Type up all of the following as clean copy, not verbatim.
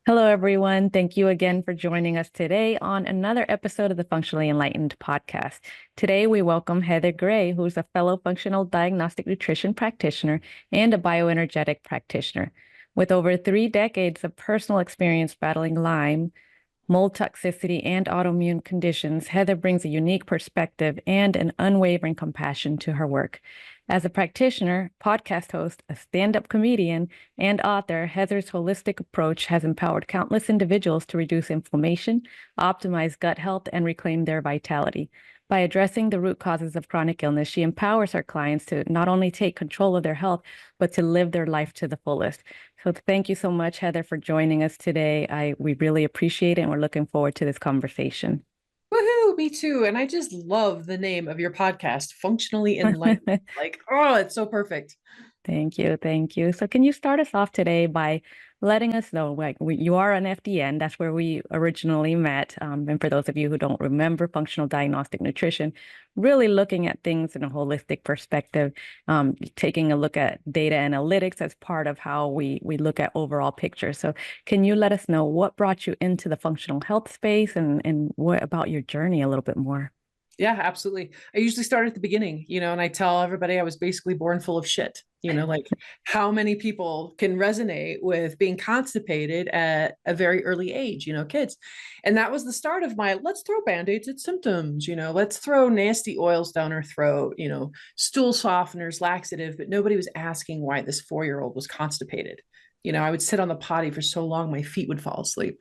Hello, everyone. Thank you again for joining us today on another episode of the Functionally Enlightened Podcast. Today, we welcome Heather Gray, who's a fellow functional diagnostic nutrition practitioner and a bioenergetic practitioner. With over 3 decades of personal experience battling Lyme, mold toxicity, and autoimmune conditions, Heather brings a unique perspective and an unwavering compassion to her work. As a practitioner, podcast host, a stand-up comedian, and author, Heather's holistic approach has empowered countless individuals to reduce inflammation, optimize gut health, and reclaim their vitality. By addressing the root causes of chronic illness, she empowers her clients to not only take control of their health, but to live their life to the fullest. So thank you so much, Heather, for joining us today. We really appreciate it, and we're looking forward to this conversation. Woohoo, me too. And I just love the name of your podcast, Functionally Enlightened. It's so perfect. Thank you. Thank you. So can you start us off today by letting us know, you are an FDN, that's where we originally met. And for those of you who don't remember, Functional Diagnostic Nutrition, really looking at things in a holistic perspective, taking a look at data analytics as part of how we look at overall picture. So can you let us know what brought you into the functional health space and what about your journey a little bit more? Yeah, absolutely. I usually start at the beginning, and I tell everybody I was basically born full of shit, how many people can resonate with being constipated at a very early age, kids. And that was the start of my, let's throw Band-Aids at symptoms, let's throw nasty oils down her throat, stool softeners, laxative, but nobody was asking why this 4-year-old was constipated. I would sit on the potty for so long, my feet would fall asleep.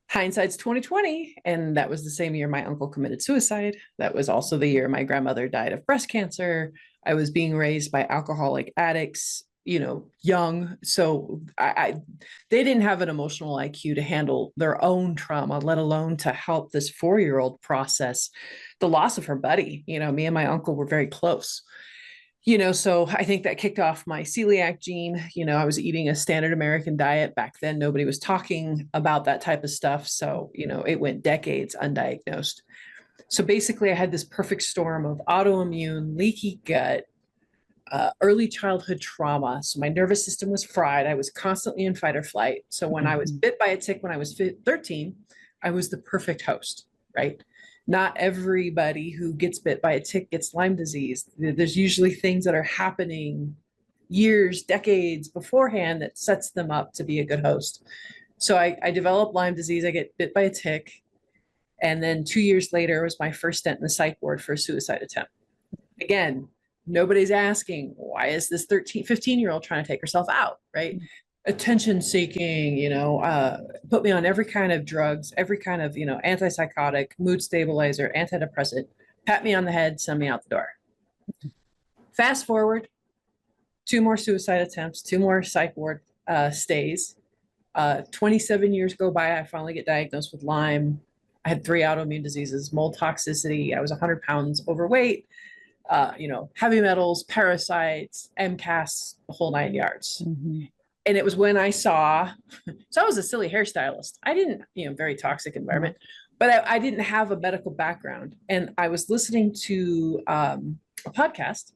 Hindsight's 2020, and that was the same year my uncle committed suicide. That was also the year my grandmother died of breast cancer. I was being raised by alcoholic addicts, young. So they didn't have an emotional IQ to handle their own trauma, let alone to help this 4-year-old process the loss of her buddy. Me and my uncle were very close. So I think that kicked off my celiac gene. I was eating a standard American diet. Back then, nobody was talking about that type of stuff. So, it went decades undiagnosed. So basically, I had this perfect storm of autoimmune, leaky gut, early childhood trauma. So my nervous system was fried. I was constantly in fight or flight. So when I was bit by a tick when I was 13, I was the perfect host, right? Not everybody who gets bit by a tick gets Lyme disease. There's usually things that are happening years, decades beforehand that sets them up to be a good host. So I developed Lyme disease. I get bit by a tick. And then 2 years later was my first stint in the psych ward for a suicide attempt. Again, nobody's asking, why is this 15-year-old trying to take herself out, right? Attention seeking, put me on every kind of drugs, every kind of, antipsychotic, mood stabilizer, antidepressant, pat me on the head, send me out the door. Fast forward, 2 more suicide attempts, 2 more psych ward stays. 27 years go by, I finally get diagnosed with Lyme. I had 3 autoimmune diseases, mold toxicity. I was 100 pounds overweight, heavy metals, parasites, MCAS, the whole 9 yards. And it was when I saw, so I was a silly hairstylist. I didn't, very toxic environment, but I didn't have a medical background. And I was listening to a podcast.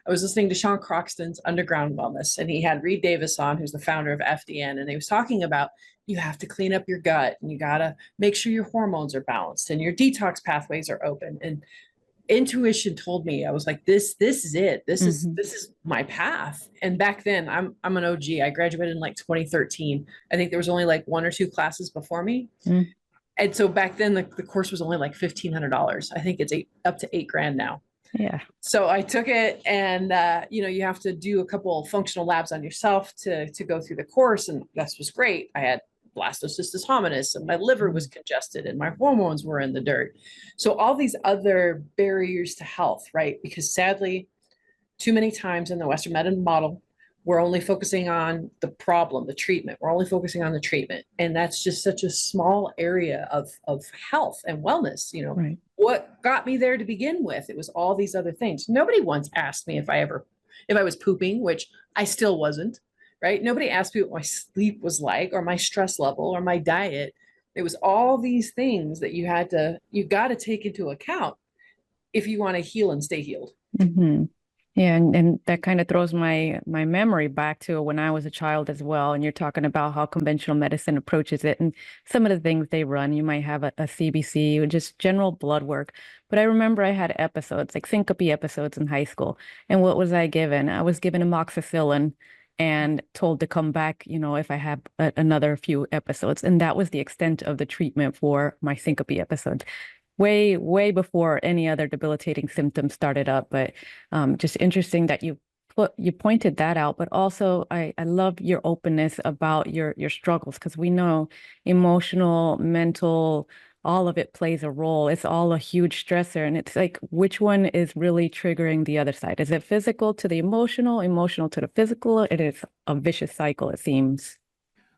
I was listening to Sean Croxton's Underground Wellness, and he had Reed Davis on, who's the founder of FDN. And he was talking about, you have to clean up your gut and you got to make sure your hormones are balanced and your detox pathways are open. And intuition told me, I was like, this is it. This is my path. And back then I'm an OG. I graduated in 2013. I think there was only 1 or 2 classes before me. And so back then the course was only $1,500. I think it's up to $8,000 now. Yeah. So I took it, and you have to do a couple of functional labs on yourself to go through the course. And that was great. I had blastocystis hominis, and my liver was congested, and my hormones were in the dirt. So all these other barriers to health, right? Because sadly, too many times in the Western medicine model, we're only focusing on the problem, the treatment. We're only focusing on the treatment. And that's just such a small area of health and wellness. Right. What got me there to begin with? It was all these other things. Nobody once asked me if I was pooping, which I still wasn't. Right? Nobody asked me what my sleep was like, or my stress level, or my diet. It was all these things that you got to take into account if you want to heal and stay healed. Yeah, and that kind of throws my memory back to when I was a child as well. And you're talking about how conventional medicine approaches it and some of the things they run. You might have a CBC or just general blood work. But I remember I had episodes, like syncope episodes in high school. And what was I given? I was given amoxicillin and told to come back, if I have another few episodes. And that was the extent of the treatment for my syncope episodes way, way before any other debilitating symptoms started up. But just interesting that you pointed that out. But also, I love your openness about your struggles because we know emotional, mental, all of it plays a role. It's all a huge stressor, and it's like which one is really triggering the other side? Is it physical to the emotional, emotional to the physical? It is a vicious cycle, it seems.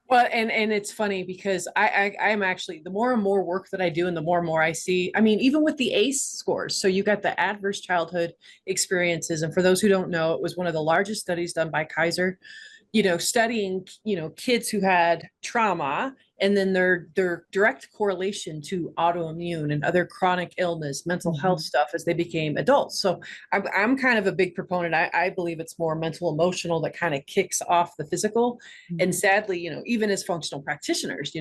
Well, and it's funny because I'm actually, the more and more work that I do and the more and more I see, I mean, even with the ACE scores. So you got the adverse childhood experiences. And for those who don't know, it was one of the largest studies done by Kaiser, studying, kids who had trauma and then their direct correlation to autoimmune and other chronic illness, mental health stuff as they became adults. So I'm kind of a big proponent. I believe it's more mental, emotional that kind of kicks off the physical. And sadly, even as functional practitioners,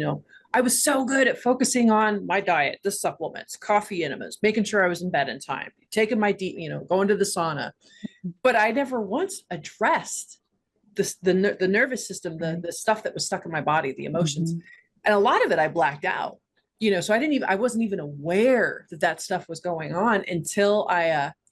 I was so good at focusing on my diet, the supplements, coffee enemas, making sure I was in bed in time, taking my deep, going to the sauna. But I never once addressed the nervous system, the stuff that was stuck in my body, the emotions. And a lot of it I blacked out, so I wasn't even aware that stuff was going on until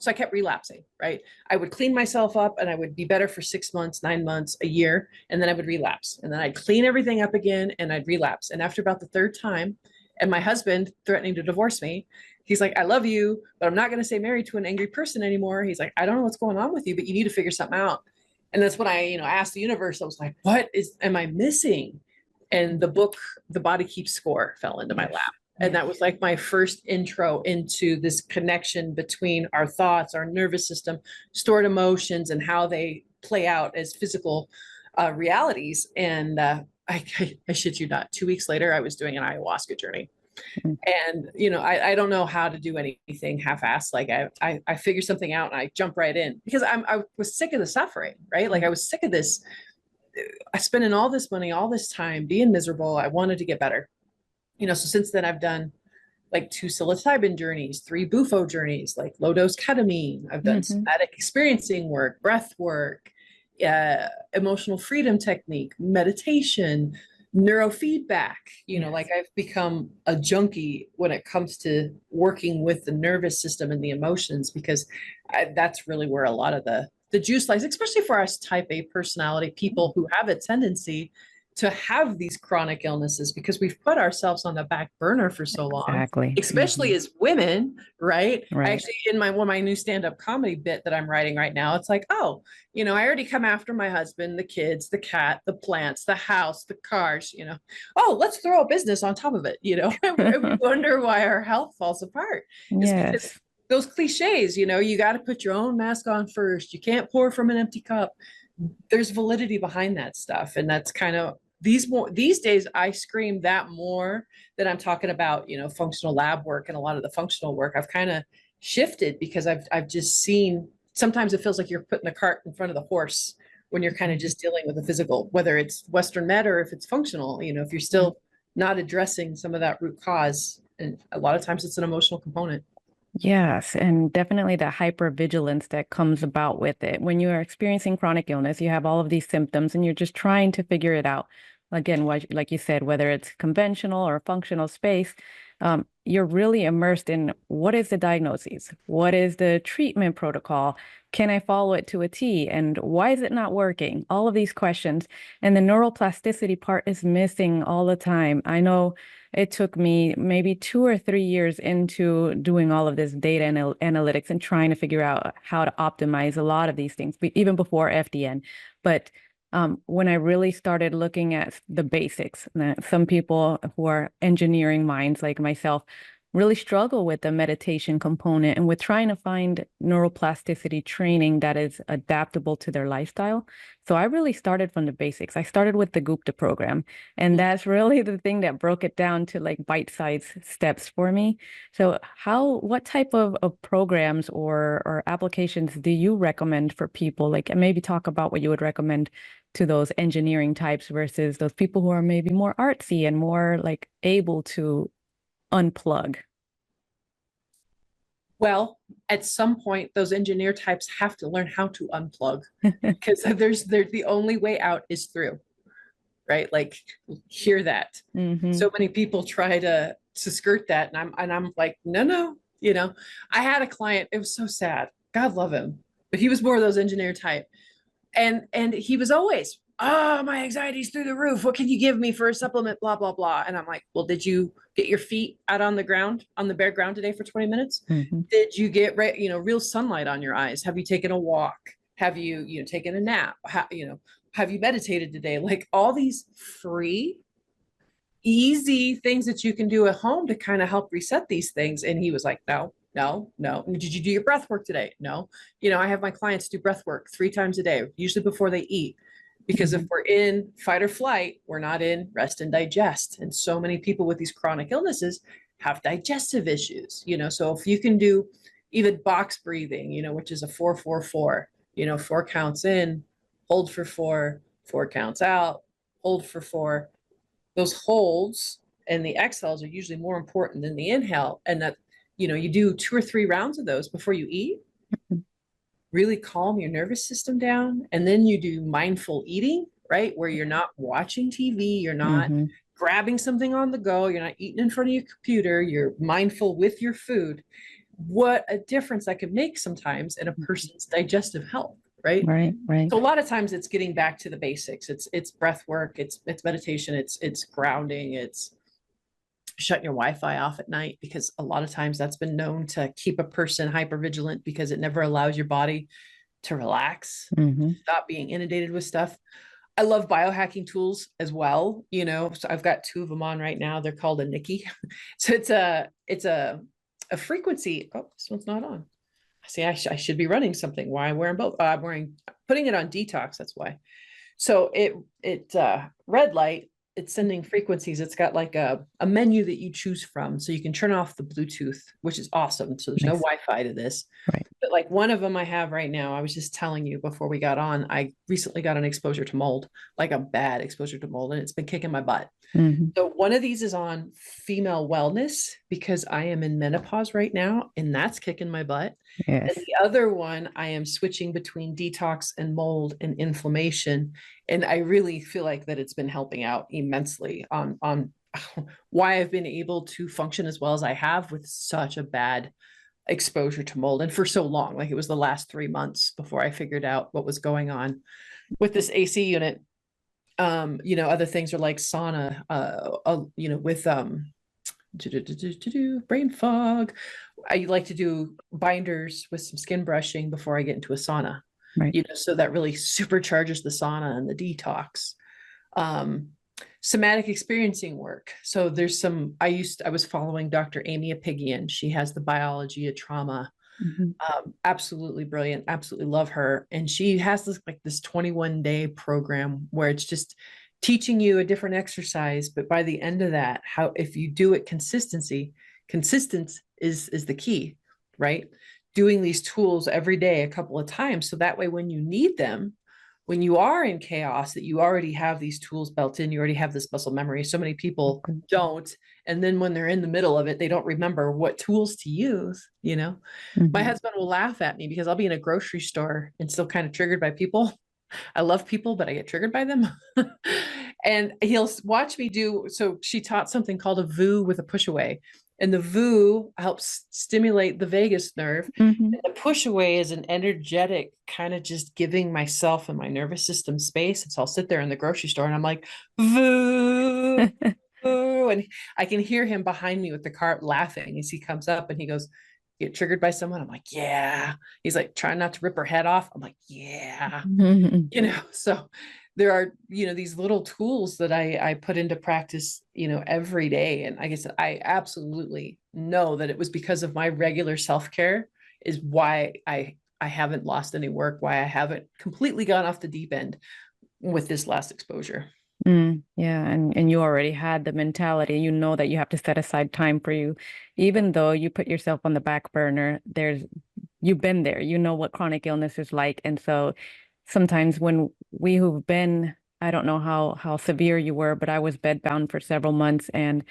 so I kept relapsing, right? I would clean myself up and I would be better for 6 months, 9 months, a year, and then I would relapse. And then I'd clean everything up again and I'd relapse. And after about the third time, and my husband threatening to divorce me, he's like, I love you, but I'm not going to stay married to an angry person anymore. He's like, I don't know what's going on with you, but you need to figure something out. And that's when I, asked the universe, I was like, am I missing? And the book, The Body Keeps Score, fell into my lap. And that was like my first intro into this connection between our thoughts, our nervous system, stored emotions, and how they play out as physical realities. And I shit you not, 2 weeks later, I was doing an ayahuasca journey. And, I don't know how to do anything half-assed. Like I figure something out and I jump right in because I was sick of the suffering, right? Like I was sick of this. I spending all this money, all this time being miserable. I wanted to get better, so since then I've done like 2 psilocybin journeys, 3 bufo journeys, like low dose ketamine. I've done somatic experiencing work, breath work, emotional freedom technique, meditation, neurofeedback. Like I've become a junkie when it comes to working with the nervous system and the emotions, because that's really where a lot of the juice lies, especially for us type A personality people who have a tendency to have these chronic illnesses because we've put ourselves on the back burner for so long. Exactly. Especially as women, right? Right. I actually, in one of my new stand-up comedy bit that I'm writing right now, it's like, I already come after my husband, the kids, the cat, the plants, the house, the cars, let's throw a business on top of it, and we wonder why our health falls apart. It's because those cliches, you got to put your own mask on first. You can't pour from an empty cup. There's validity behind that stuff. And that's kind of these days I scream that more than I'm talking about, functional lab work and a lot of the functional work. I've kind of shifted because I've just seen, sometimes it feels like you're putting the cart in front of the horse when you're kind of just dealing with the physical, whether it's Western med or if it's functional, if you're still not addressing some of that root cause. And a lot of times it's an emotional component. Yes, and definitely the hypervigilance that comes about with it. When you are experiencing chronic illness, you have all of these symptoms and you're just trying to figure it out. Again, like you said, whether it's conventional or functional space, you're really immersed in what is the diagnosis? What is the treatment protocol? Can I follow it to a T? And why is it not working? All of these questions. And the neuroplasticity part is missing all the time. I know it took me maybe 2 or 3 years into doing all of this data and analytics and trying to figure out how to optimize a lot of these things, even before FDN. But when I really started looking at the basics, some people who are engineering minds like myself really struggle with the meditation component and with trying to find neuroplasticity training that is adaptable to their lifestyle. So I really started from the basics. I started with the Gupta program, and that's really the thing that broke it down to like bite-sized steps for me. So what type of programs or applications do you recommend for people? Like, and maybe talk about what you would recommend to those engineering types versus those people who are maybe more artsy and more like able to unplug. Well, at some point, those engineer types have to learn how to unplug, because there's the only way out is through, right? Like, hear that. So many people try to skirt that, and I'm like, no. I had a client, it was so sad. God love him, but he was more of those engineer type. And he was always, oh, my anxiety's through the roof. What can you give me for a supplement? Blah, blah, blah. And I'm like, well, did you get your feet out on the ground, on the bare ground today for 20 minutes? Did you get, real sunlight on your eyes? Have you taken a walk? Have you, taken a nap? Have you meditated today? Like, all these free, easy things that you can do at home to kind of help reset these things. And he was like, no. Did you do your breath work today? No. I have my clients do breath work 3 times a day, usually before they eat, because if we're in fight or flight, we're not in rest and digest. And so many people with these chronic illnesses have digestive issues, so if you can do even box breathing, which is a 4-4-4, 4 counts in, hold for 4, 4 counts out, hold for 4. Those holds and the exhales are usually more important than the inhale. And that, you do 2 or 3 rounds of those before you eat, really calm your nervous system down. And then you do mindful eating, right? Where you're not watching TV, you're not grabbing something on the go, you're not eating in front of your computer, you're mindful with your food. What a difference that could make sometimes in a person's digestive health, right? Right. So a lot of times it's getting back to the basics. It's breath work, it's meditation, it's grounding, it's shutting your Wi-Fi off at night, because a lot of times that's been known to keep a person hypervigilant, because it never allows your body to relax, stop being inundated with stuff. I love biohacking tools as well. So I've got 2 of them on right now. They're called a Nikki. So it's a frequency. Oh, this one's not on. See, I should be running something. Why I'm wearing both? Putting it on Detox. That's why. So it red light, it's sending frequencies. It's got like a menu that you choose from. So you can turn off the Bluetooth, which is awesome. So there's no Wi-Fi to this. Right. But like one of them I have right now, I was just telling you before we got on, I recently got an exposure to mold, like a bad exposure to mold, and it's been kicking my butt. So one of these is on female wellness, because I am in menopause right now, and that's kicking my butt. Yes. And the other one, I am switching between detox and mold and inflammation. And I really feel like that it's been helping out immensely on why I've been able to function as well as I have with such a bad exposure to mold, and for so long. Like, it was the last 3 months before I figured out what was going on with this AC unit. Other things are like sauna, with brain fog. I like to do binders with some skin brushing before I get into a sauna, Right. So that really supercharges the sauna and the detox. Somatic experiencing work. So there's I was following Dr. Amy Apigian. She has the biology of trauma. Absolutely brilliant. Absolutely love her. And she has this 21-day program where it's just teaching you a different exercise. But by the end of that, if you do it consistent is the key, right? Doing these tools every day, a couple of times. So that way, when you need them, when you are in chaos, that you already have these tools built in, you already have this muscle memory. So many people don't. And then when they're in the middle of it, they don't remember what tools to use, My husband will laugh at me because I'll be in a grocery store and still kind of triggered by people. I love people, but I get triggered by them. And he'll watch me so she taught something called a VU with a push away. And the VU helps stimulate the vagus nerve. And the push away is an energetic kind of just giving myself and my nervous system space. And so I'll sit there in the grocery store and I'm like, VU. And I can hear him behind me with the cart laughing as he comes up and he goes, get triggered by someone? I'm like, yeah. He's like, trying not to rip her head off. I'm like, yeah. So there are, these little tools that I put into practice, every day. And like I said, I absolutely know that it was because of my regular self-care is why I haven't lost any work, why I haven't completely gone off the deep end with this last exposure. Yeah, and you already had the mentality, you know that you have to set aside time for you, even though you put yourself on the back burner. You've been there, you know what chronic illness is like, and so sometimes when we who've been, I don't know how severe you were, but I was bedbound for several months, and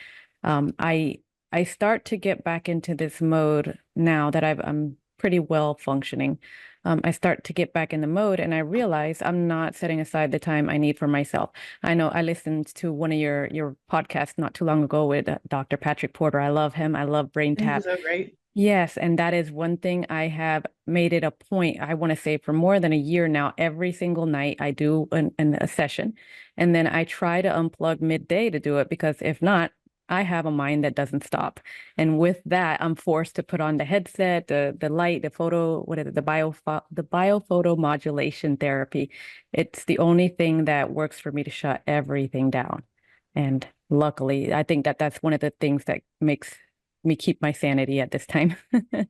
I start to get back into this mode now that I'm pretty well functioning. I start to get back in the mode, and I realize I'm not setting aside the time I need for myself. I know I listened to one of your podcasts not too long ago with Dr. Patrick Porter. I love him. I love Brain Tap. So great. Yes, and that is one thing I have made it a point. I want to say for more than a year now, every single night I do a session, and then I try to unplug midday to do it because if not, I have a mind that doesn't stop. And with that, I'm forced to put on the headset, the light, the photo, what is it, the biophoto modulation therapy. It's the only thing that works for me to shut everything down. And luckily, I think that that's one of the things that makes me keep my sanity at this time.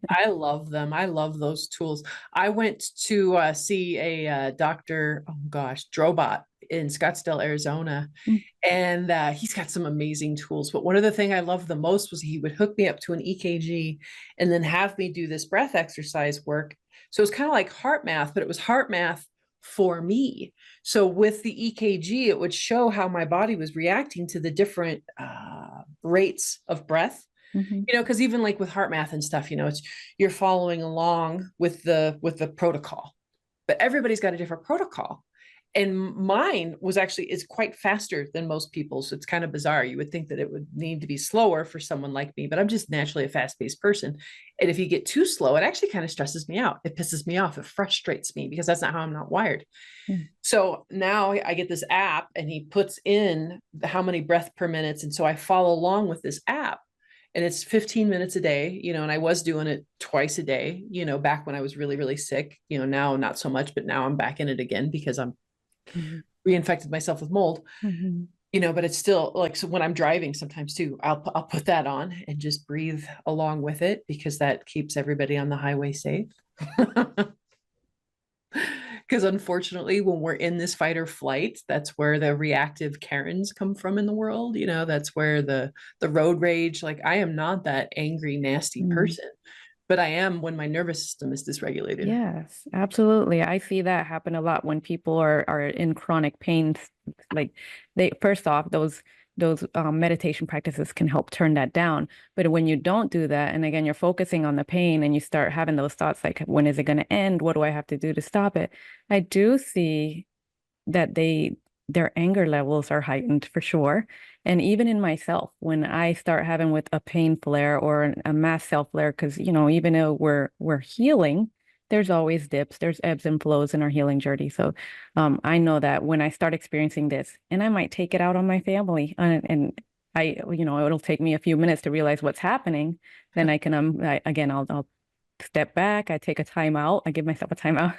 I love them. I love those tools. I went to see a Dr. Oh gosh, Drobot in Scottsdale, Arizona, Mm. and he's got some amazing tools. But one of the things I loved the most was he would hook me up to an EKG and then have me do this breath exercise work. So it was kind of like heart math, but it was heart math for me. So with the EKG, it would show how my body was reacting to the different rates of breath. Mhm. Because even like with heart math and stuff, it's you're following along with the protocol, but everybody's got a different protocol. And mine was actually is quite faster than most people's. So it's kind of bizarre. You would think that it would need to be slower for someone like me, but I'm just naturally a fast-paced person. And if you get too slow, it actually kind of stresses me out. It pisses me off. It frustrates me because that's not how I'm not wired. Mm. So now I get this app and he puts in how many breath per minute. And so I follow along with this app and it's 15 minutes a day, and I was doing it twice a day, back when I was really, really sick, now not so much, but now I'm back in it again because I'm Mhm. reinfected myself with mold, Mhm. but it's still like, so when I'm driving sometimes too, I'll put that on and just breathe along with it because that keeps everybody on the highway safe. Because unfortunately, when we're in this fight or flight, that's where the reactive Karens come from in the world. That's where the road rage, like I am not that angry, nasty Mm. person, but I am when my nervous system is dysregulated. Yes, absolutely. I see that happen a lot when people are in chronic pain. Like they first off, those meditation practices can help turn that down. But when you don't do that, and again, you're focusing on the pain and you start having those thoughts like, when is it going to end? What do I have to do to stop it? I do see that their anger levels are heightened for sure. And even in myself, when I start having with a pain flare or a mass cell flare, because even though we're healing, there's always dips, there's ebbs and flows in our healing journey. So I know that when I start experiencing this, and I might take it out on my family, and it'll take me a few minutes to realize what's happening. Then I can again, I'll step back, I take a time out, I give myself a timeout,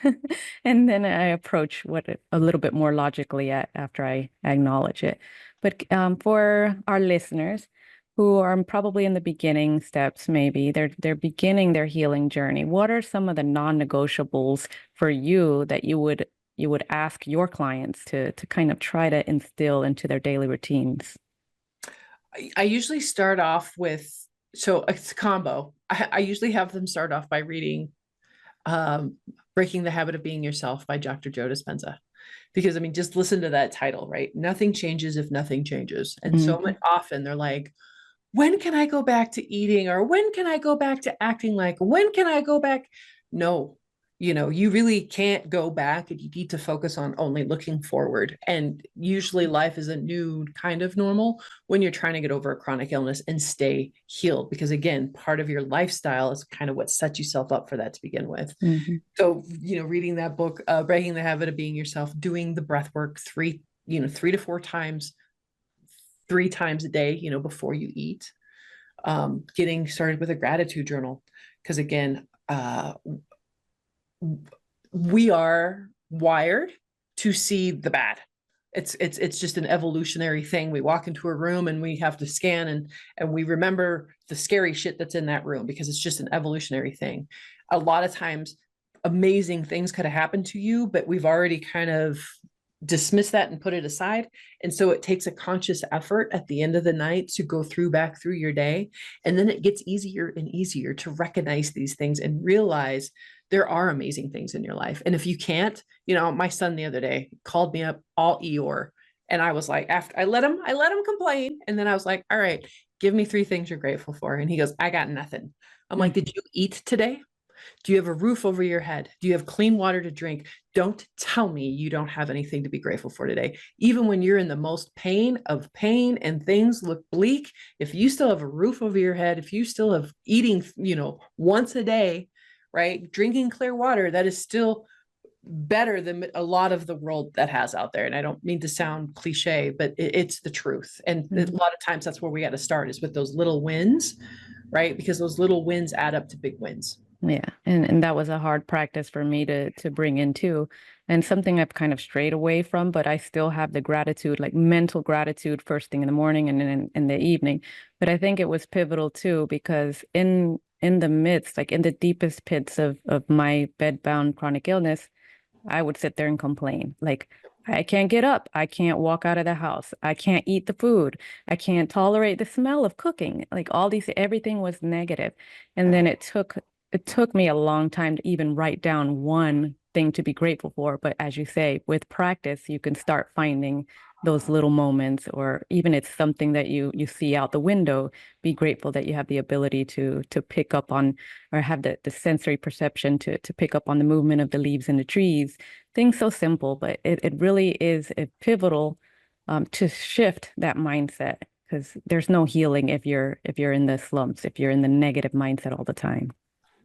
and then I approach a little bit more logically after I acknowledge it. But for our listeners who are probably in the beginning steps, maybe they're beginning their healing journey, what are some of the non-negotiables for you that you would ask your clients to kind of try to instill into their daily routines? I usually start off with, so it's a combo. I usually have them start off by reading Breaking the Habit of Being Yourself by Dr. Joe Dispenza. Because just listen to that title, right? Nothing changes if nothing changes. And so Mhm. often they're like, when can I go back to eating? Or when can I go back to acting like, when can I go back? No, you really can't go back and you need to focus on only looking forward. And usually life is a new kind of normal when you're trying to get over a chronic illness and stay healed. Because again, part of your lifestyle is kind of what sets yourself up for that to begin with. Mhm. So, reading that book, Breaking the Habit of Being Yourself, doing the breath work 3 to 4 times, 3 times a day, before you eat, getting started with a gratitude journal. Because again, we are wired to see the bad It's just an evolutionary thing. We walk into a room and we have to scan and we remember the scary shit that's in that room because it's just an evolutionary thing. A lot of times amazing things could have happened to you, but we've already kind of dismissed that and put it aside. And so it takes a conscious effort at the end of the night to go back through your day. And then it gets easier and easier to recognize these things and realize there are amazing things in your life. And if you can't, my son the other day called me up all Eeyore. And I was like, after I let him complain. And then I was like, all right, give me 3 things you're grateful for. And he goes, I got nothing. I'm like, did you eat today? Do you have a roof over your head? Do you have clean water to drink? Don't tell me you don't have anything to be grateful for today. Even when you're in the most pain and things look bleak, if you still have a roof over your head, if you still have eating, once a day, right? Drinking clear water, that is still better than a lot of the world that has out there. And I don't mean to sound cliche, but it's the truth. And a lot of times that's where we got to start, is with those little wins, right? Because those little wins add up to big wins. Yeah. And that was a hard practice for me to bring in too. And something I've kind of strayed away from, but I still have the gratitude, like mental gratitude first thing in the morning and then in the evening. But I think it was pivotal too, because in the midst, like in the deepest pits of my bedbound chronic illness, I would sit there and complain. Like, I can't get up. I can't walk out of the house. I can't eat the food. I can't tolerate the smell of cooking. Like everything was negative. And then it took me a long time to even write down one thing to be grateful for. But as you say, with practice, you can start finding those little moments, or even it's something that you see out the window. Be grateful that you have the ability to pick up on, or have the sensory perception to pick up on the movement of the leaves in the trees. Things so simple, but it really is a pivotal to shift that mindset, because there's no healing if you're in the slumps, if you're in the negative mindset all the time.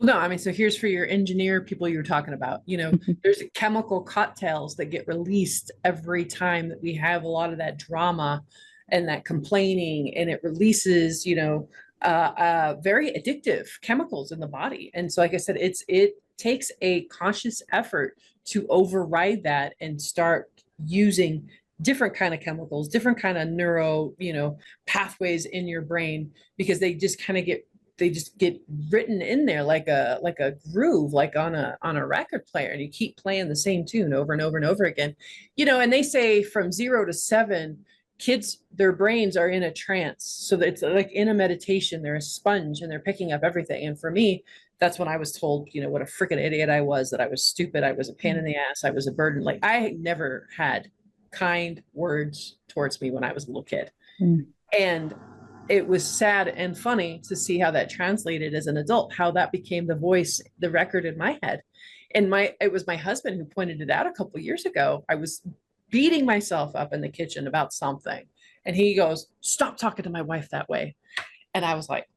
No, I mean, so here's for your engineer people you're talking about. There's chemical cocktails that get released every time that we have a lot of that drama and that complaining, and it releases, very addictive chemicals in the body. And so, like I said, it takes a conscious effort to override that and start using different kind of chemicals, different kind of neuro, pathways in your brain, because they just get written in there like a groove, like on a record player, and you keep playing the same tune over and over and over again. And they say from 0 to 7, kids, their brains are in a trance. So that it's like in a meditation, they're a sponge and they're picking up everything. And for me, that's when I was told, what a freaking idiot I was, that I was stupid, I was a pain in the ass, I was a burden. Like, I never had kind words towards me when I was a little kid. And it was sad and funny to see how that translated as an adult, how that became the voice, the record in my head. And it was my husband who pointed it out a couple of years ago. I was beating myself up in the kitchen about something. And he goes, stop talking to my wife that way. And I was like,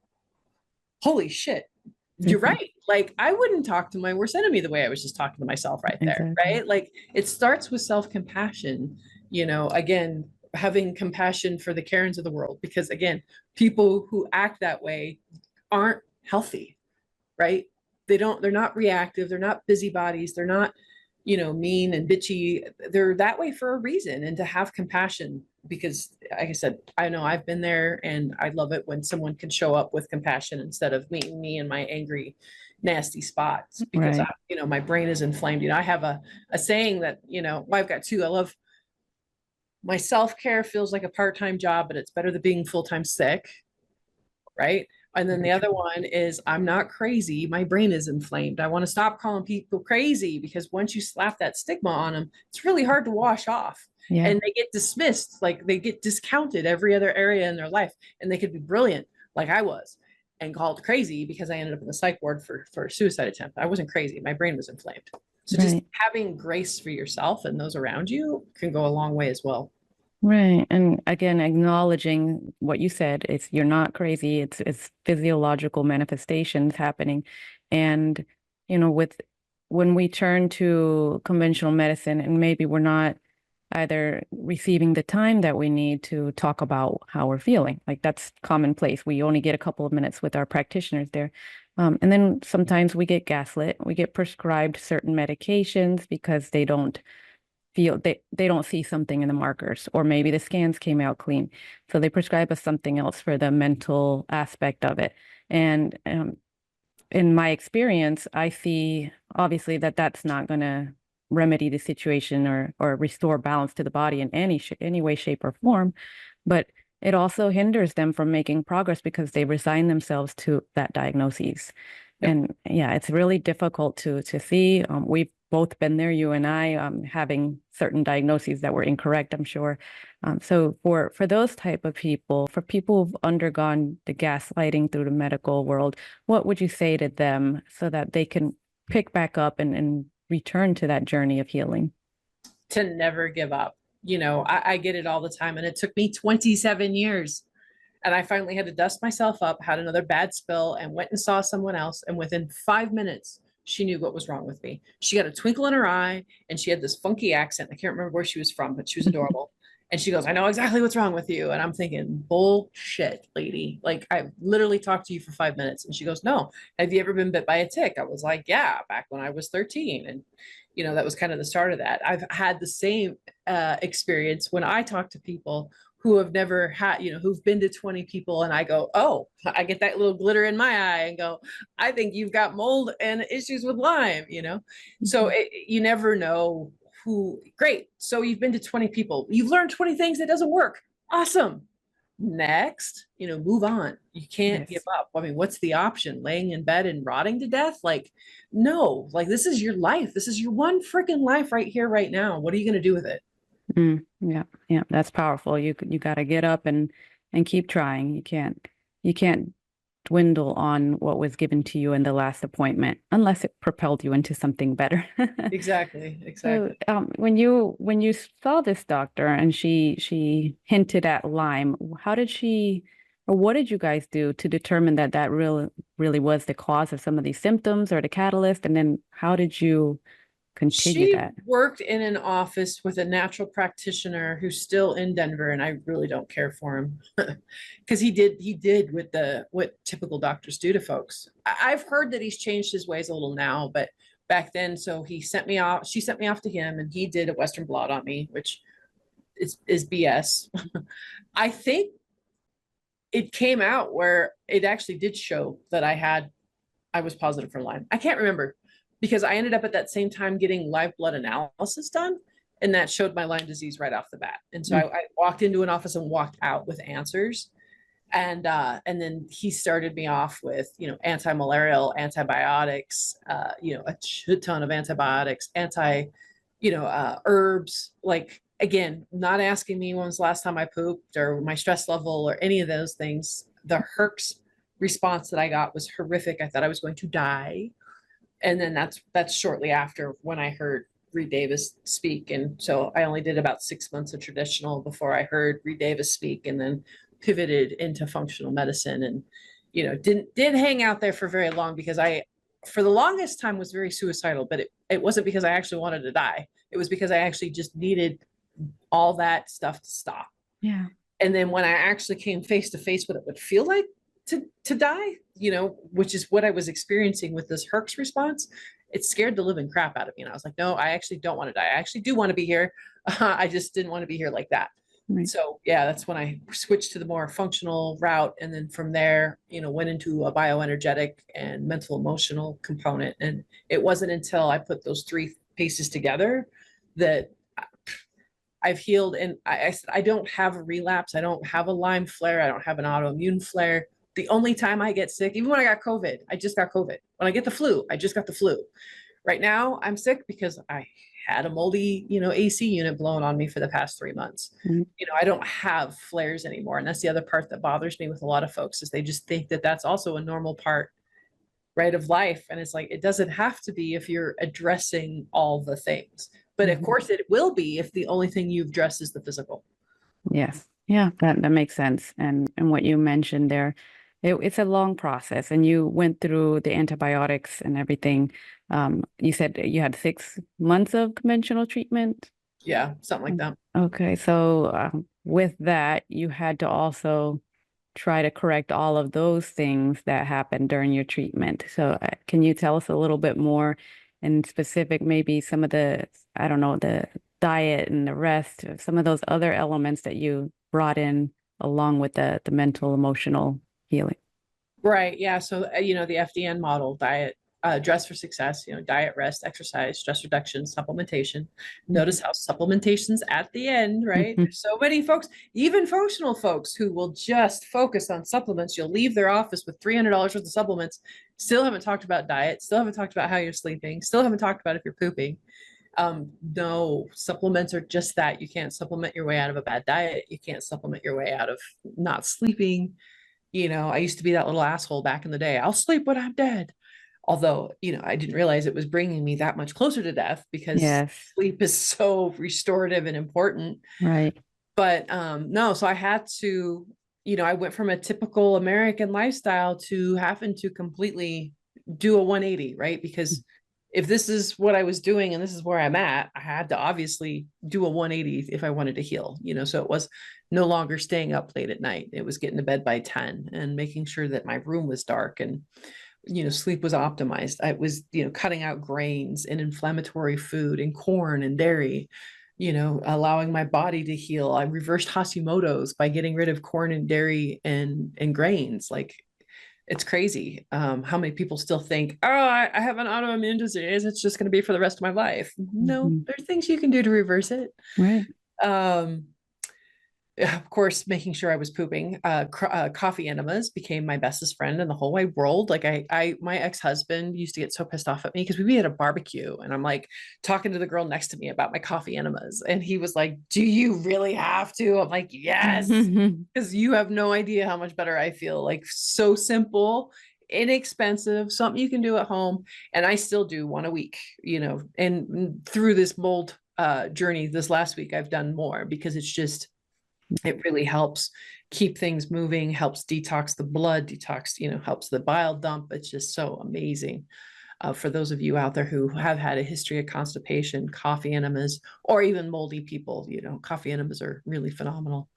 holy shit, you're right. Like, I wouldn't talk to my worst enemy the way I was just talking to myself right there. Exactly. Right. Like, it starts with self-compassion, again, having compassion for the Karens of the world, because again, people who act that way aren't healthy, right? They're not reactive. They're not busybodies. They're not, mean and bitchy. They're that way for a reason. And to have compassion, because like I said, I know I've been there, and I love it when someone can show up with compassion instead of meeting me in my angry, nasty spots, because right. My brain is inflamed. I have a saying that, I've got 2. I love, my self-care feels like a part-time job, but it's better than being full-time sick, right? And then the other one is, I'm not crazy, my brain is inflamed. I want to stop calling people crazy, because once you slap that stigma on them, it's really hard to wash off. Yeah. And they get dismissed, like they get discounted every other area in their life. And they could be brilliant, like I was, and called crazy because I ended up in the psych ward for a suicide attempt. I wasn't crazy, my brain was inflamed. So right. Just having grace for yourself and those around you can go a long way as well. Right. And again, acknowledging what you said, you're not crazy. It's physiological manifestations happening. And, when we turn to conventional medicine, and maybe we're not either receiving the time that we need to talk about how we're feeling, like that's commonplace. We only get a couple of minutes with our practitioners there. And then sometimes we get gaslit. We get prescribed certain medications because they don't feel they don't see something in the markers, or maybe the scans came out clean. So they prescribe us something else for the mental aspect of it. And in my experience, I see obviously that that's not going to remedy the situation or restore balance to the body in any way, shape, or form, but it also hinders them from making progress because they resign themselves to that diagnosis. Yep. And yeah, it's really difficult to see. We've both been there, you and I, having certain diagnoses that were incorrect, I'm sure. So for those type of people, for people who've undergone the gaslighting through the medical world, what would you say to them so that they can pick back up and return to that journey of healing? To never give up. I get it all the time, and it took me 27 years. And I finally had to dust myself up, had another bad spill, and went and saw someone else. And within 5 minutes, she knew what was wrong with me. She got a twinkle in her eye, and she had this funky accent. I can't remember where she was from, but she was adorable. And she goes, "I know exactly what's wrong with you." And I'm thinking, bullshit, lady. Like, I literally talked to you for 5 minutes. And she goes, "No. Have you ever been bit by a tick?" I was like, "Yeah, back when I was 13." And, that was kind of the start of that. I've had the same experience when I talk to people who have never had, who've been to 20 people, and I go, "Oh," I get that little glitter in my eye and go, "I think you've got mold and issues with Lyme," So you never know great. So you've been to 20 people. You've learned 20 things that doesn't work. Awesome. Next, move on. You can't give up. I mean, what's the option? Laying in bed and rotting to death? Like, no, like, this is your life. This is your one freaking life right here, right now. What are you going to do with it? Yeah, that's powerful. You got to get up and keep trying. You can't dwindle on what was given to you in the last appointment unless it propelled you into something better. Exactly. So, when you saw this doctor and she hinted at Lyme, how did she, or what did you guys do to determine that really was the cause of some of these symptoms or the catalyst? And then how did you continue She that? worked in an office with a natural practitioner who's still in Denver, and I really don't care for him because he did what typical doctors do to folks. I've heard that he's changed his ways a little now, but back then, so she sent me off to him, and he did a Western blot on me, which is BS. I think it came out where it actually did show that I was positive for Lyme. I can't remember, because I ended up at that same time getting live blood analysis done, and that showed my Lyme disease right off the bat. And so I walked into an office and walked out with answers. And then he started me off with, anti-malarial antibiotics, a shit ton of antibiotics, herbs, like, again, not asking me when was the last time I pooped or my stress level or any of those things. The Herx response that I got was horrific. I thought I was going to die. And then that's shortly after when I heard Reed Davis speak. And so I only did about 6 months of traditional before I heard Reed Davis speak, and then pivoted into functional medicine, and, didn't hang out there for very long, because I, for the longest time, was very suicidal, but it wasn't because I actually wanted to die. It was because I actually just needed all that stuff to stop. Yeah. And then when I actually came face to face with it would feel like to die, which is what I was experiencing with this Herx response, it scared the living crap out of me. And I was like, no, I actually don't want to die. I actually do want to be here. I just didn't want to be here like that. Right. So yeah, that's when I switched to the more functional route. And then from there, went into a bioenergetic and mental emotional component. And it wasn't until I put those three pieces together that I've healed. And I don't have a relapse. I don't have a Lyme flare. I don't have an autoimmune flare. The only time I get sick, even when I got COVID, I just got COVID. When I get the flu, I just got the flu. Right now, I'm sick because I had a moldy, AC unit blown on me for the past 3 months. Mm-hmm. I don't have flares anymore. And that's the other part that bothers me with a lot of folks, is they just think that that's also a normal part, right, of life. And it's like, it doesn't have to be if you're addressing all the things. But of course it will be if the only thing you've addressed is the physical. Yes. Yeah, that makes sense. And what you mentioned there, it's a long process, and you went through the antibiotics and everything. You said you had 6 months of conventional treatment. Yeah, something like that. Okay. So with that, you had to also try to correct all of those things that happened during your treatment. So can you tell us a little bit more in specific, maybe some of the, I don't know, the diet and the rest, some of those other elements that you brought in along with the mental, emotional healing. Right. Yeah. So, the FDN model, diet, dress for success, diet, rest, exercise, stress reduction, supplementation. Notice how supplementation's at the end, right? There's so many folks, even functional folks, who will just focus on supplements. You'll leave their office with $300 worth of supplements, still haven't talked about diet, still haven't talked about how you're sleeping, still haven't talked about if you're pooping. No, supplements are just that. You can't supplement your way out of a bad diet. You can't supplement your way out of not sleeping. I used to be that little asshole back in the day. I'll sleep when I'm dead. Although, I didn't realize it was bringing me that much closer to death, because Yes. sleep is so restorative and important. Right. But no, so I had to, I went from a typical American lifestyle to having to completely do a 180, right? Because if this is what I was doing and this is where I'm at, I had to obviously do a 180 if I wanted to heal, so it was no longer staying up late at night. It was getting to bed by 10 and making sure that my room was dark and, sleep was optimized. I was, cutting out grains and inflammatory food and corn and dairy, allowing my body to heal. I reversed Hashimoto's by getting rid of corn and dairy and grains. Like, it's crazy how many people still think, oh, I have an autoimmune disease, it's just going to be for the rest of my life. No, there's things you can do to reverse it. Right. Of course, making sure I was pooping. Coffee enemas became my bestest friend in the whole wide world. Like, my ex-husband used to get so pissed off at me because we'd be at a barbecue and I'm like talking to the girl next to me about my coffee enemas. And he was like, do you really have to? I'm like, yes, because you have no idea how much better I feel. Like, so simple, inexpensive, something you can do at home. And I still do one a week, and through this mold journey this last week, I've done more because it really helps keep things moving, helps detox the blood, helps the bile dump. It's just so amazing. For those of you out there who have had a history of constipation, coffee enemas, or even moldy people, coffee enemas are really phenomenal.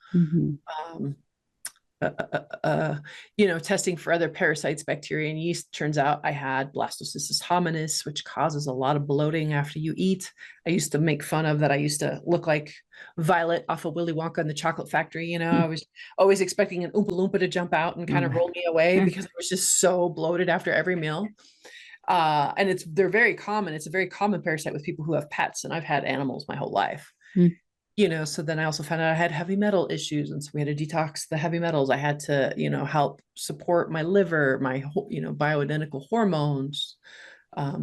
Testing for other parasites, bacteria, and yeast. Turns out I had blastocystis hominis, which causes a lot of bloating after you eat. I used to make fun of that. I used to look like Violet off of Willy Wonka and the Chocolate Factory. I was always expecting an Oompa Loompa to jump out and kind of roll me away because I was just so bloated after every meal. And they're very common. It's a very common parasite with people who have pets, and I've had animals my whole life. So then I also found out I had heavy metal issues. And so we had to detox the heavy metals. I had to, help support my liver, my, bioidentical hormones.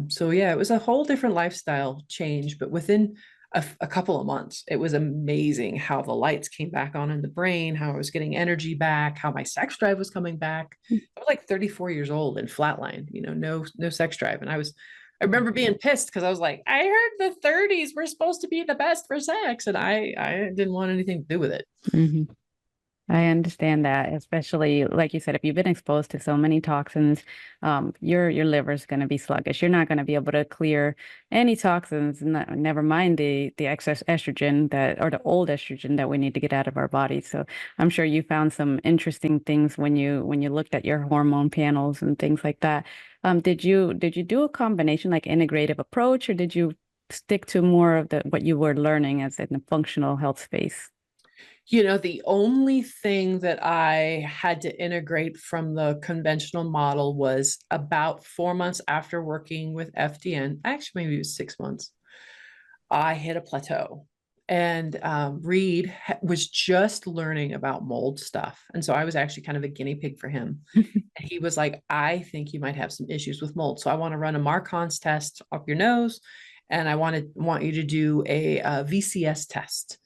So yeah, it was a whole different lifestyle change, but within a couple of months, it was amazing how the lights came back on in the brain, how I was getting energy back, how my sex drive was coming back. I was like 34 years old and flatline, no sex drive. And I remember being pissed because I was like, I heard the 30s were supposed to be the best for sex, and I didn't want anything to do with it. I understand that, especially like you said, if you've been exposed to so many toxins, your liver is going to be sluggish. You're not going to be able to clear any toxins, never mind the excess estrogen or the old estrogen that we need to get out of our bodies. So I'm sure you found some interesting things when you looked at your hormone panels and things like that. Did you do a combination, like integrative approach, or did you stick to more of what you were learning as in the functional health space? The only thing that I had to integrate from the conventional model was about 4 months after working with FDN. Actually, maybe it was 6 months. I hit a plateau. And Reed was just learning about mold stuff. And so I was actually kind of a guinea pig for him. And he was like, I think you might have some issues with mold. So I want to run a Marcon's test up your nose. And I want you to do a VCS test.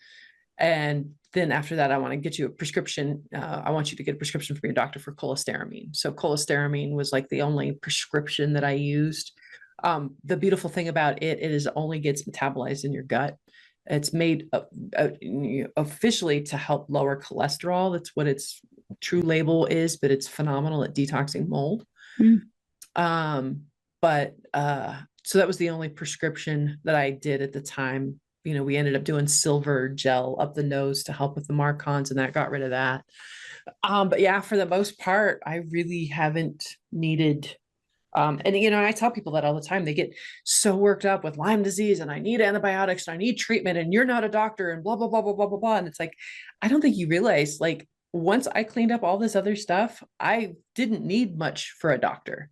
And then after that, I want to get you a prescription. I want you to get a prescription from your doctor for cholestyramine. So cholestyramine was like the only prescription that I used. The beautiful thing about it only gets metabolized in your gut. It's made officially to help lower cholesterol. That's what its true label is, but it's phenomenal at detoxing mold. So that was the only prescription that I did at the time. We ended up doing silver gel up the nose to help with the Marcons, and that got rid of that. But yeah, for the most part, I really haven't needed And, I tell people that all the time. They get so worked up with Lyme disease and I need antibiotics and I need treatment and you're not a doctor and blah, blah, blah, blah, blah, blah, blah. And it's like, I don't think you realize, like, once I cleaned up all this other stuff, I didn't need much for a doctor.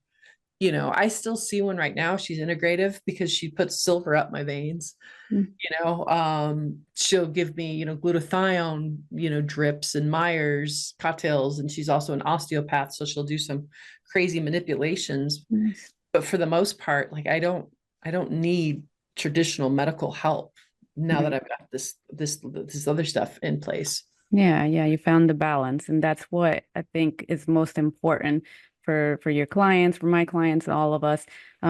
I still see one right now. She's integrative because she puts silver up my veins. Mm. She'll give me, glutathione, drips and Myers cocktails. And she's also an osteopath. So she'll do some crazy manipulations. Nice. But for the most part, like I don't need traditional medical help now that I've got this other stuff in place. Yeah, you found the balance, and that's what I think is most important for your clients, for my clients, all of us,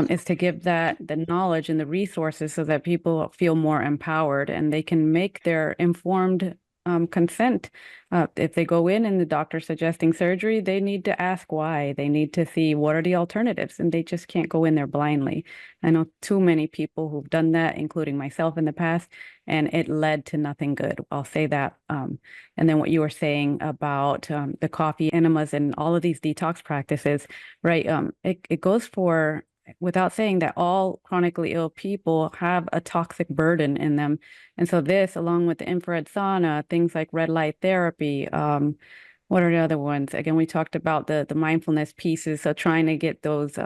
is to give the knowledge and the resources so that people feel more empowered and they can make their informed consent. If they go in and the doctor's suggesting surgery, they need to ask why. They need to see what are the alternatives, and they just can't go in there blindly. I know too many people who've done that, including myself in the past, and it led to nothing good. I'll say that. And then what you were saying about the coffee enemas and all of these detox practices, right? It goes for, without saying that all chronically ill people have a toxic burden in them. And so this, along with the infrared sauna, things like red light therapy, what are the other ones? Again, we talked about the mindfulness pieces. So trying to get those,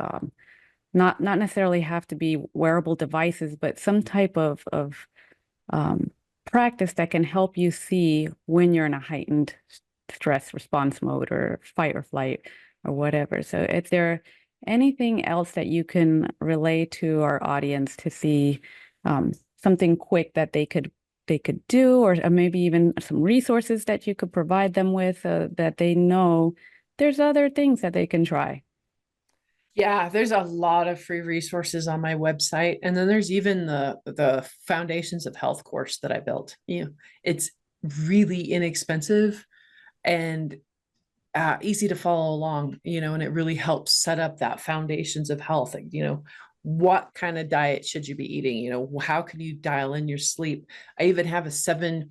not necessarily have to be wearable devices, but some type of practice that can help you see when you're in a heightened stress response mode or fight or flight or whatever. So if there anything else that you can relay to our audience to see something quick that they could do, or maybe even some resources that you could provide them with that they know there's other things that they can try. Yeah, there's a lot of free resources on my website. And then there's even the Foundations of Health course that I built. It's really inexpensive and easy to follow along, and it really helps set up that foundations of health. What kind of diet should you be eating? How can you dial in your sleep? I even have a 7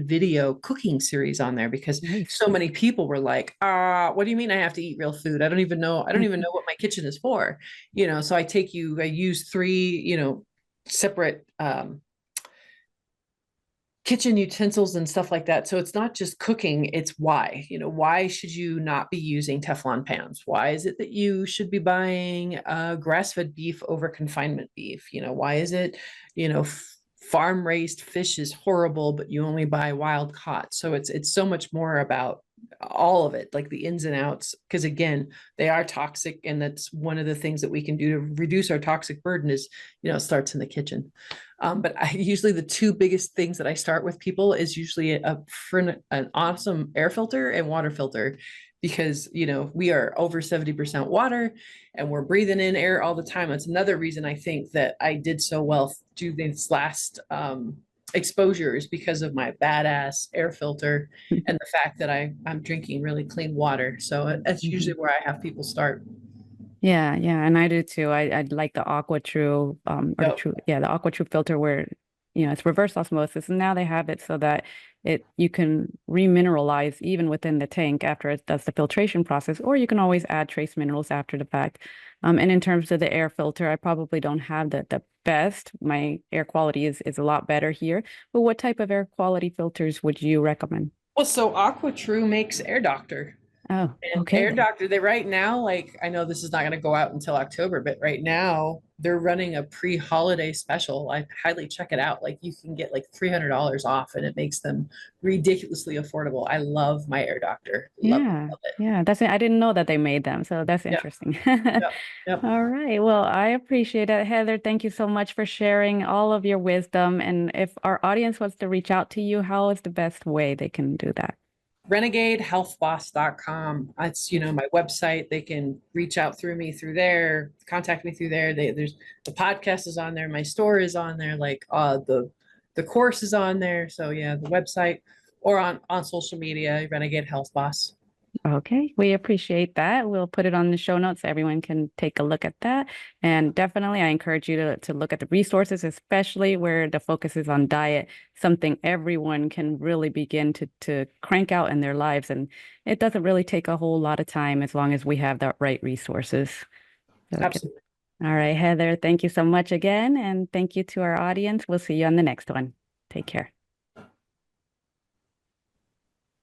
video cooking series on there because Nice. so many people were like, what do you mean I have to eat real food? I don't even know what my kitchen is for. So I use 3, separate, kitchen utensils and stuff like that. So it's not just cooking, it's why. Why should you not be using Teflon pans? Why is it that you should be buying grass-fed beef over confinement beef? Why is it, farm-raised fish is horrible, but you only buy wild caught? So it's so much more about all of it, like the ins and outs, because again, they are toxic. And that's one of the things that we can do to reduce our toxic burden is, it starts in the kitchen. But usually the 2 biggest things that I start with people is usually an awesome air filter and water filter, because, we are over 70% water and we're breathing in air all the time. That's another reason I think that I did so well through this last exposures, because of my badass air filter and the fact that I'm drinking really clean water. So that's usually where I have people start. Yeah, and I do too. I like the Aqua True, or the True, the Aqua True filter where, it's reverse osmosis, and now they have it so that you can remineralize even within the tank after it does the filtration process, or you can always add trace minerals after the fact. And in terms of the air filter, I probably don't have the best. My air quality is a lot better here. But what type of air quality filters would you recommend? Well, so Aqua True makes Air Doctor. Oh, And okay. Air Doctor, they right now, like, I know this is not going to go out until October, but right now they're running a pre-holiday special. I highly check it out. Like, you can get like $300 off and it makes them ridiculously affordable. I love my Air Doctor. Love it. Yeah, that's it. I didn't know that they made them, so that's interesting. Yep. All right. Well, I appreciate it, Heather. Thank you so much for sharing all of your wisdom. And if our audience wants to reach out to you, how is the best way they can do that? renegadehealthboss.com. That's, my website. They can reach out through me through there, contact me through there. There's the podcast is on there. My store is on there. Like, the course is on there. So yeah, the website or on social media, Renegade Health Boss. Okay, we appreciate that. We'll put it on the show notes so everyone can take a look at that. And definitely, I encourage you to look at the resources, especially where the focus is on diet, something everyone can really begin to crank out in their lives. And it doesn't really take a whole lot of time as long as we have the right resources. Absolutely. All right, Heather, thank you so much again. And thank you to our audience. We'll see you on the next one. Take care.